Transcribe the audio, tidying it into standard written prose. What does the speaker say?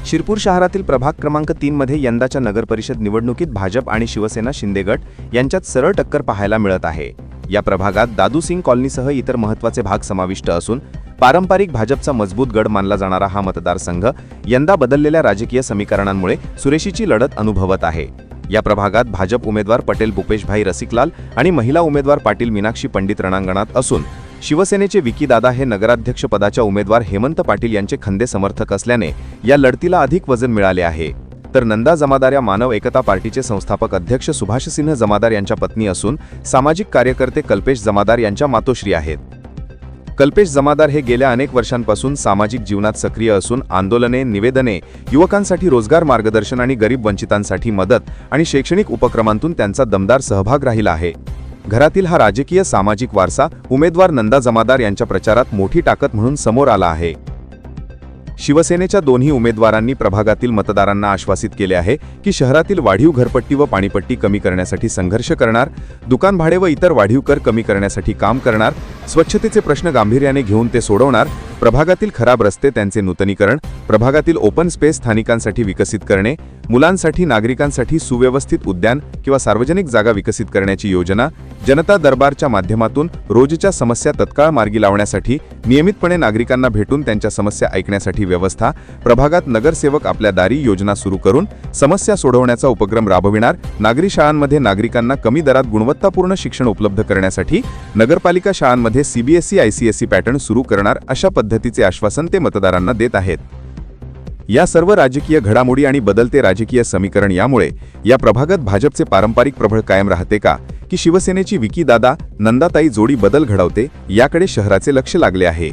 शिरपूर शहरातील प्रभाग क्रमांक 3 मध्ये यंदाच्या नगरपरिषद निवडणुकीत भाजप आणि शिवसेना शिंदे गट यांच्यात सरळ टक्कर पाहायला मिळत आहे। या प्रभागात दादू सिंग कॉलनीसह इतर महत्त्वाचे भाग समाविष्ट असून पारंपरिक भाजपचा मजबूत गड मानला जाणारा हा मतदारसंघ यंदा बदललेल्या राजकीय समीकरणांमुळे सुरेशीची लढत अनुभवत आहे। या प्रभागात भाजप उमेदवार पटेल भूपेशभाई रसिकलाल आणि महिला उमेदवार पाटील मीनाक्षी पंडित रणांगणात असून शिवसेनेचे विकीदादा हे नगराध्यक्षपदाच्या उमेदवार हेमंत पाटील यांचे खंदे समर्थक असल्याने या लढतीला अधिक वजन मिळाले आहे। तर नंदा जमादार या मानव एकता पार्टीचे संस्थापक अध्यक्ष सुभाषसिंह जमादार यांच्या पत्नी असून सामाजिक कार्यकर्ते कल्पेश जमादार यांच्या मातोश्री आहेत। कल्पेश जमादार हे गेल्या अनेक वर्षांपासून सामाजिक जीवनात सक्रिय असून आंदोलने, निवेदने, युवकांसाठी रोजगार मार्गदर्शन आणि गरीब वंचितांसाठी मदत आणि शैक्षणिक उपक्रमांतून त्यांचा दमदार सहभाग राहिला आहे। घरातील हा राजकीय सामाजिक वारसा उमेदवार नंदा जमादार यांच्या प्रचारात मोठी ताकद म्हणून समोर आला आहे। शिवसेनेच्या दोन्ही उमेदवारांनी प्रभागातील मतदारांना आश्वासित केले आहे की शहरातील वाढीव घरपट्टी व पाणीपट्टी कमी करण्यासाठी संघर्ष करणार, दुकान भाडे व इतर वाढीव कर कमी करण्यासाठी काम करणार, स्वच्छतेचे प्रश्न गांभीर्याने घेऊन ते सोडवणार, प्रभागातील खराब रस्ते त्यांचे नूतनीकरण, प्रभागातील ओपन स्पेस स्थानिकांसाठी विकसित करणे, मुलांसाठी नागरिकांसाठी सुव्यवस्थित उद्यान किंवा सार्वजनिक जागा विकसित करण्याची योजना, जनता दरबारच्या माध्यमातून रोजच्या समस्या तत्काळ मार्गी लावण्यासाठी नियमितपणे नागरिकांना भेटून त्यांच्या समस्या ऐकण्यासाठी व्यवस्था, प्रभागात नगरसेवक आपल्या दारी योजना सुरू करून समस्या सोडवण्याचा उपक्रम राबविणार, नागरी शाळांमध्ये नागरिकांना कमी दरात गुणवत्तापूर्ण शिक्षण उपलब्ध करण्यासाठी नगरपालिका शाळांमध्ये सीबीएसई आयसीएसई पॅटर्न सुरू करणार अशा पद्धतीचे आश्वासन ते मतदारांना देत आहेत। या सर्व राजकीय घडामोडी आणि बदलते राजकीय समीकरण यामुळे या प्रभागात भाजपचे पारंपरिक प्रबळ कायम राहते का की शिवसेनेची विकीदादा नंदाताई जोडी बदल घडवते याकडे शहराचे लक्ष लागले आहे।